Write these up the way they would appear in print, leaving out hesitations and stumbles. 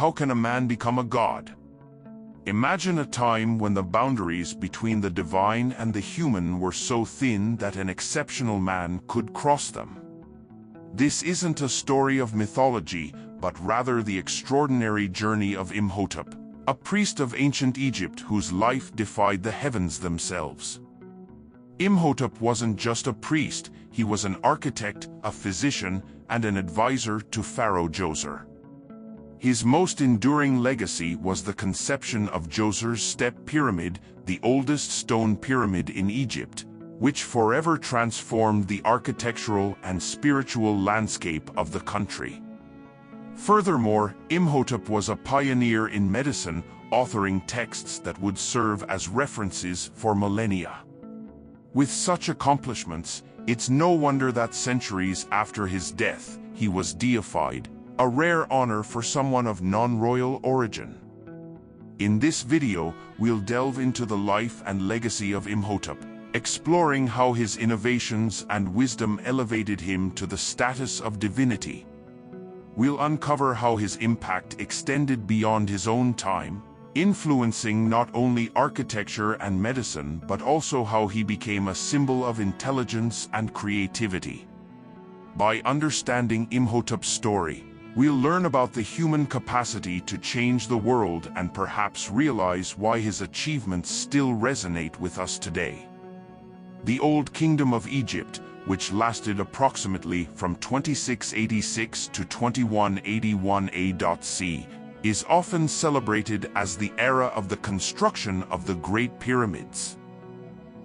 How can a man become a god? Imagine a time when the boundaries between the divine and the human were so thin that an exceptional man could cross them. This isn't a story of mythology, but rather the extraordinary journey of Imhotep, a priest of ancient Egypt whose life defied the heavens themselves. Imhotep wasn't just a priest, he was an architect, a physician, and an advisor to Pharaoh Djoser. His most enduring legacy was the conception of Djoser's step pyramid, the oldest stone pyramid in Egypt, which forever transformed the architectural and spiritual landscape of the country. Furthermore, Imhotep was a pioneer in medicine, authoring texts that would serve as references for millennia. With such accomplishments, it's no wonder that centuries after his death, he was deified, a rare honor for someone of non-royal origin. In this video, we'll delve into the life and legacy of Imhotep, exploring how his innovations and wisdom elevated him to the status of divinity. We'll uncover how his impact extended beyond his own time, influencing not only architecture and medicine but also how he became a symbol of intelligence and creativity. By understanding Imhotep's story, we'll learn about the human capacity to change the world and perhaps realize why his achievements still resonate with us today. The Old Kingdom of Egypt, which lasted approximately from 2686 to 2181 A.C., is often celebrated as the era of the construction of the Great Pyramids.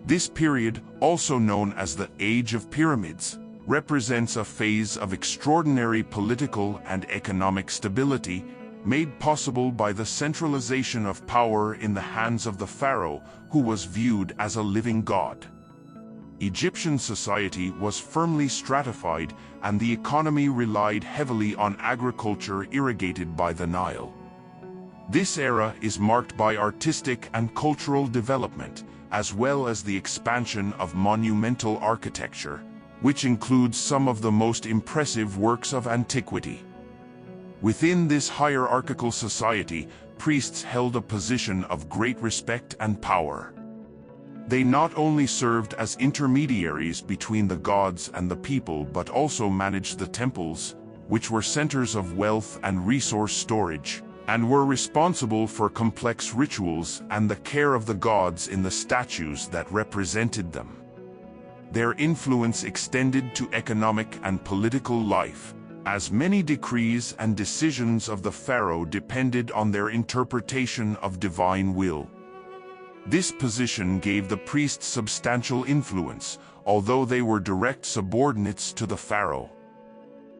This period, also known as the Age of Pyramids, represents a phase of extraordinary political and economic stability, made possible by the centralization of power in the hands of the pharaoh, who was viewed as a living god. Egyptian society was firmly stratified, and the economy relied heavily on agriculture irrigated by the Nile. This era is marked by artistic and cultural development, as well as the expansion of monumental architecture, which includes some of the most impressive works of antiquity. Within this hierarchical society, priests held a position of great respect and power. They not only served as intermediaries between the gods and the people but also managed the temples, which were centers of wealth and resource storage, and were responsible for complex rituals and the care of the gods in the statues that represented them. Their influence extended to economic and political life, as many decrees and decisions of the pharaoh depended on their interpretation of divine will. This position gave the priests substantial influence, although they were direct subordinates to the pharaoh.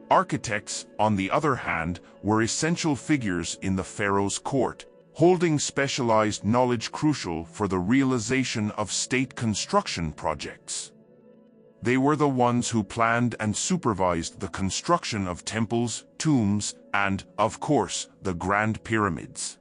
Architects, on the other hand, were essential figures in the pharaoh's court, holding specialized knowledge crucial for the realization of state construction projects. They were the ones who planned and supervised the construction of temples, tombs, and, of course, the Grand Pyramids.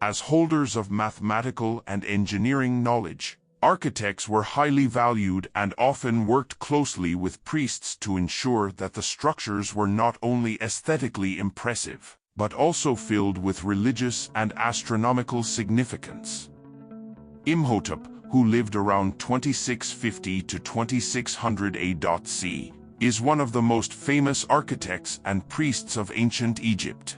As holders of mathematical and engineering knowledge, architects were highly valued and often worked closely with priests to ensure that the structures were not only aesthetically impressive, but also filled with religious and astronomical significance. Imhotep, who lived around 2650 to 2600 A.C., is one of the most famous architects and priests of ancient Egypt.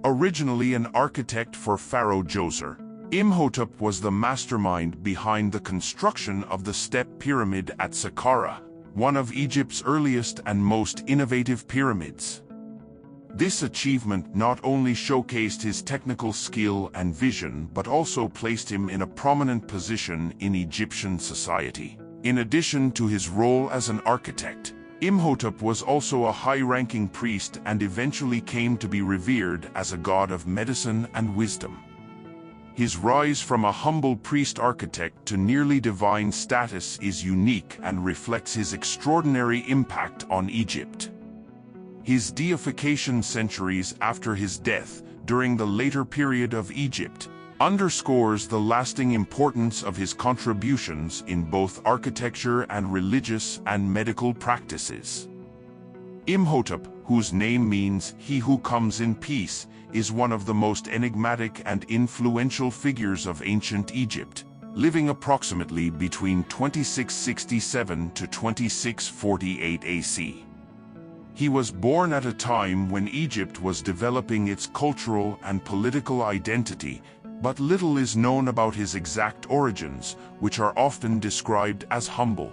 Originally an architect for Pharaoh Djoser, Imhotep was the mastermind behind the construction of the Step Pyramid at Saqqara, one of Egypt's earliest and most innovative pyramids. This achievement not only showcased his technical skill and vision but also placed him in a prominent position in Egyptian society. In addition to his role as an architect, Imhotep was also a high-ranking priest and eventually came to be revered as a god of medicine and wisdom. His rise from a humble priest-architect to nearly divine status is unique and reflects his extraordinary impact on Egypt. His deification centuries after his death, during the later period of Egypt, underscores the lasting importance of his contributions in both architecture and religious and medical practices. Imhotep, whose name means "he who comes in peace," is one of the most enigmatic and influential figures of ancient Egypt, living approximately between 2667 to 2648 AC. He was born at a time when Egypt was developing its cultural and political identity, but little is known about his exact origins, which are often described as humble.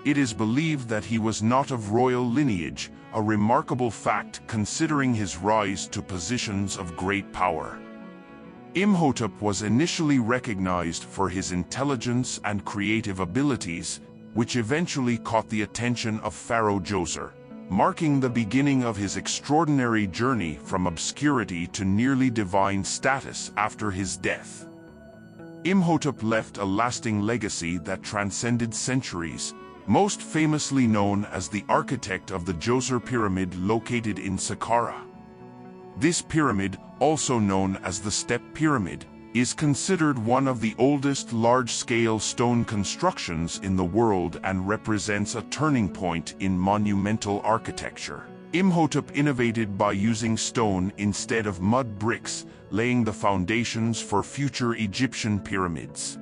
It is believed that he was not of royal lineage, a remarkable fact considering his rise to positions of great power. Imhotep was initially recognized for his intelligence and creative abilities, which eventually caught the attention of Pharaoh Djoser, marking the beginning of his extraordinary journey from obscurity to nearly divine status after his death. Imhotep left a lasting legacy that transcended centuries, most famously known as the architect of the Djoser Pyramid located in Saqqara. This pyramid, also known as the Step Pyramid, is considered one of the oldest large-scale stone constructions in the world and represents a turning point in monumental architecture. Imhotep innovated by using stone instead of mud bricks, laying the foundations for future Egyptian pyramids.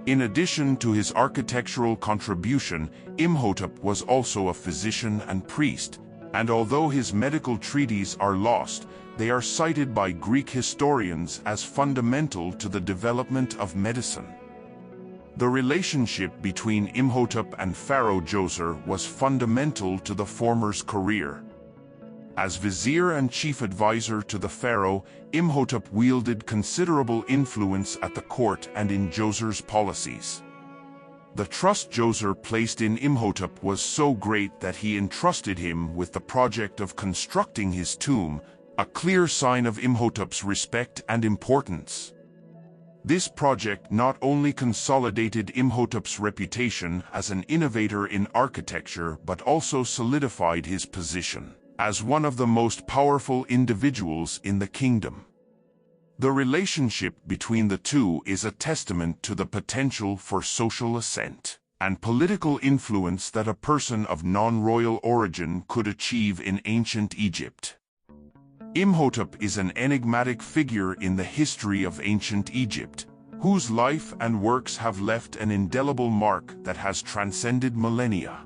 In addition to his architectural contribution, Imhotep was also a physician and priest, and although his medical treatises are lost, they are cited by Greek historians as fundamental to the development of medicine. The relationship between Imhotep and Pharaoh Djoser was fundamental to the former's career. As vizier and chief advisor to the pharaoh, Imhotep wielded considerable influence at the court and in Djoser's policies. The trust Djoser placed in Imhotep was so great that he entrusted him with the project of constructing his tomb, a clear sign of Imhotep's respect and importance. This project not only consolidated Imhotep's reputation as an innovator in architecture but also solidified his position as one of the most powerful individuals in the kingdom. The relationship between the two is a testament to the potential for social ascent and political influence that a person of non-royal origin could achieve in ancient Egypt. Imhotep is an enigmatic figure in the history of ancient Egypt, whose life and works have left an indelible mark that has transcended millennia.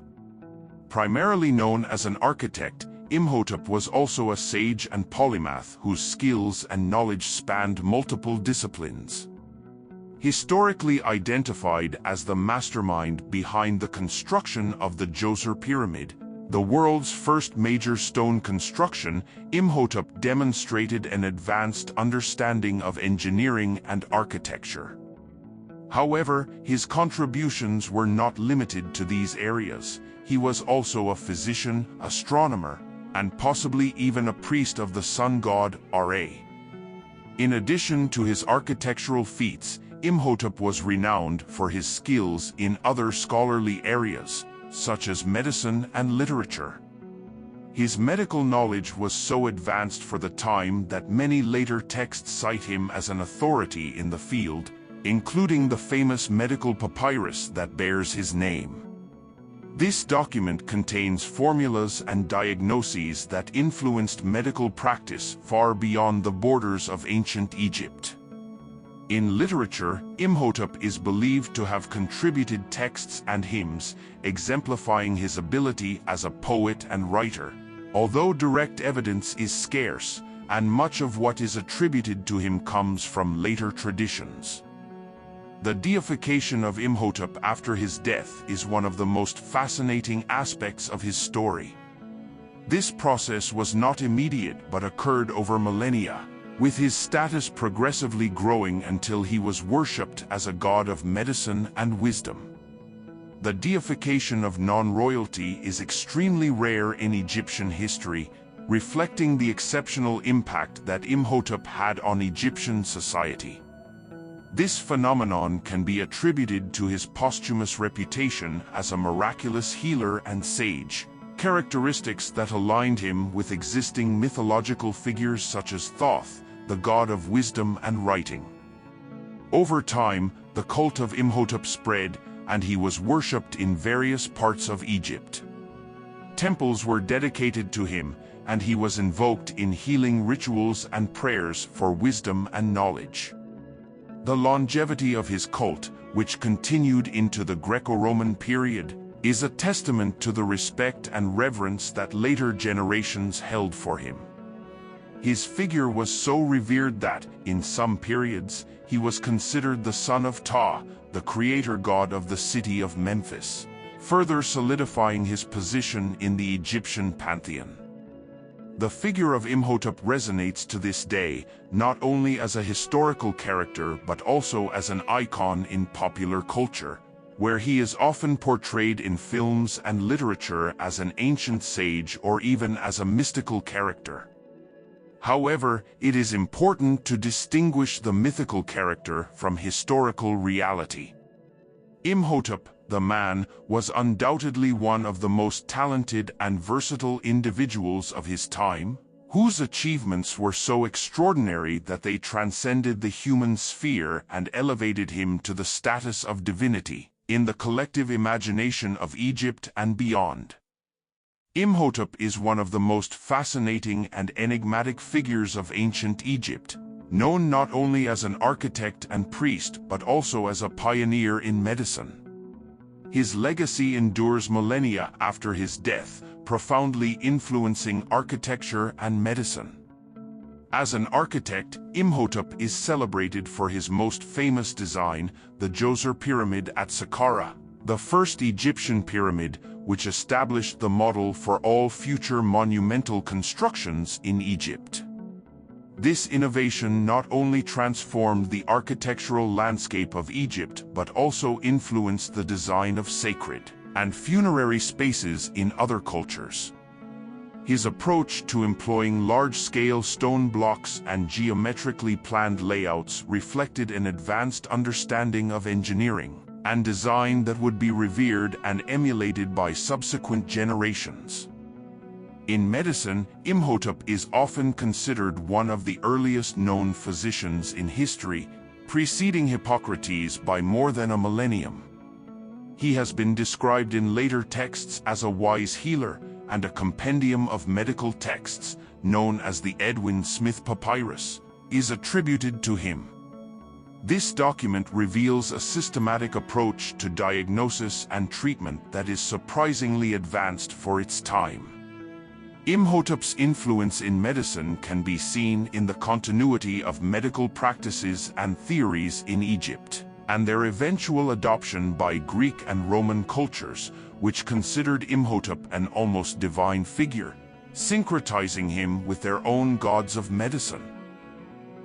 Primarily known as an architect, Imhotep was also a sage and polymath whose skills and knowledge spanned multiple disciplines. Historically identified as the mastermind behind the construction of the Djoser Pyramid, the world's first major stone construction, Imhotep demonstrated an advanced understanding of engineering and architecture. However, his contributions were not limited to these areas. He was also a physician, astronomer, and possibly even a priest of the sun god, Ra. In addition to his architectural feats, Imhotep was renowned for his skills in other scholarly areas, such as medicine and literature. His medical knowledge was so advanced for the time that many later texts cite him as an authority in the field, including the famous medical papyrus that bears his name. This document contains formulas and diagnoses that influenced medical practice far beyond the borders of ancient Egypt. In literature, Imhotep is believed to have contributed texts and hymns, exemplifying his ability as a poet and writer, although direct evidence is scarce, and much of what is attributed to him comes from later traditions. The deification of Imhotep after his death is one of the most fascinating aspects of his story. This process was not immediate but occurred over millennia, with his status progressively growing until he was worshipped as a god of medicine and wisdom. The deification of non-royalty is extremely rare in Egyptian history, reflecting the exceptional impact that Imhotep had on Egyptian society. This phenomenon can be attributed to his posthumous reputation as a miraculous healer and sage, characteristics that aligned him with existing mythological figures such as Thoth, the god of wisdom and writing. Over time, the cult of Imhotep spread, and he was worshipped in various parts of Egypt. Temples were dedicated to him, and he was invoked in healing rituals and prayers for wisdom and knowledge. The longevity of his cult, which continued into the Greco-Roman period, is a testament to the respect and reverence that later generations held for him. His figure was so revered that, in some periods, he was considered the son of Ptah, the creator god of the city of Memphis, further solidifying his position in the Egyptian pantheon. The figure of Imhotep resonates to this day, not only as a historical character but also as an icon in popular culture, where he is often portrayed in films and literature as an ancient sage or even as a mystical character. However, it is important to distinguish the mythical character from historical reality. Imhotep, the man, was undoubtedly one of the most talented and versatile individuals of his time, whose achievements were so extraordinary that they transcended the human sphere and elevated him to the status of divinity in the collective imagination of Egypt and beyond. Imhotep is one of the most fascinating and enigmatic figures of ancient Egypt, known not only as an architect and priest but also as a pioneer in medicine. His legacy endures millennia after his death, profoundly influencing architecture and medicine. As an architect, Imhotep is celebrated for his most famous design, the Djoser Pyramid at Saqqara, the first Egyptian pyramid, which established the model for all future monumental constructions in Egypt. This innovation not only transformed the architectural landscape of Egypt but also influenced the design of sacred and funerary spaces in other cultures. His approach to employing large-scale stone blocks and geometrically planned layouts reflected an advanced understanding of engineering and design that would be revered and emulated by subsequent generations. In medicine, Imhotep is often considered one of the earliest known physicians in history, preceding Hippocrates by more than a millennium. He has been described in later texts as a wise healer, and a compendium of medical texts, known as the Edwin Smith Papyrus, is attributed to him. This document reveals a systematic approach to diagnosis and treatment that is surprisingly advanced for its time. Imhotep's influence in medicine can be seen in the continuity of medical practices and theories in Egypt, and their eventual adoption by Greek and Roman cultures, which considered Imhotep an almost divine figure, syncretizing him with their own gods of medicine.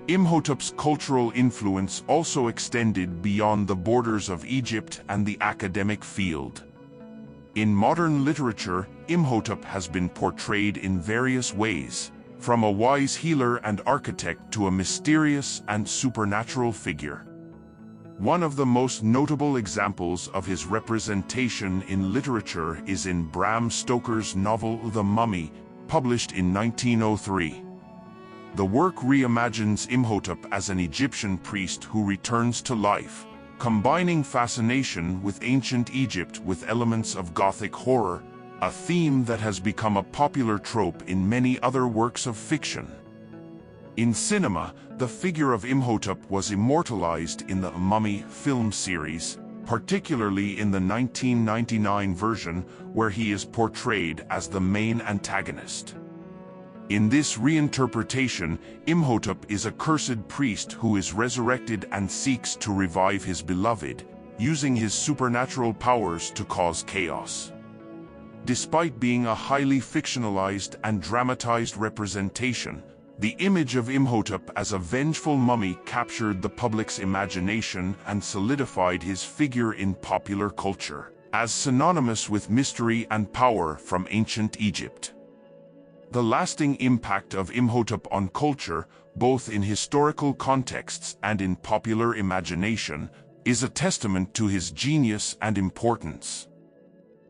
Imhotep's cultural influence also extended beyond the borders of Egypt and the academic field. In modern literature, Imhotep has been portrayed in various ways, from a wise healer and architect to a mysterious and supernatural figure. One of the most notable examples of his representation in literature is in Bram Stoker's novel The Mummy, published in 1903. The work reimagines Imhotep as an Egyptian priest who returns to life, combining fascination with ancient Egypt with elements of Gothic horror, a theme that has become a popular trope in many other works of fiction. In cinema, the figure of Imhotep was immortalized in the Mummy film series, particularly in the 1999 version, where he is portrayed as the main antagonist. In this reinterpretation, Imhotep is a cursed priest who is resurrected and seeks to revive his beloved, using his supernatural powers to cause chaos. Despite being a highly fictionalized and dramatized representation, the image of Imhotep as a vengeful mummy captured the public's imagination and solidified his figure in popular culture, as synonymous with mystery and power from ancient Egypt. The lasting impact of Imhotep on culture, both in historical contexts and in popular imagination, is a testament to his genius and importance.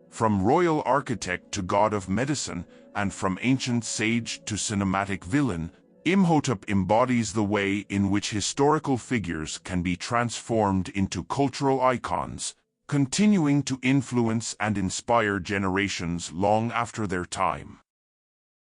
From royal architect to god of medicine, and from ancient sage to cinematic villain, Imhotep embodies the way in which historical figures can be transformed into cultural icons, continuing to influence and inspire generations long after their time.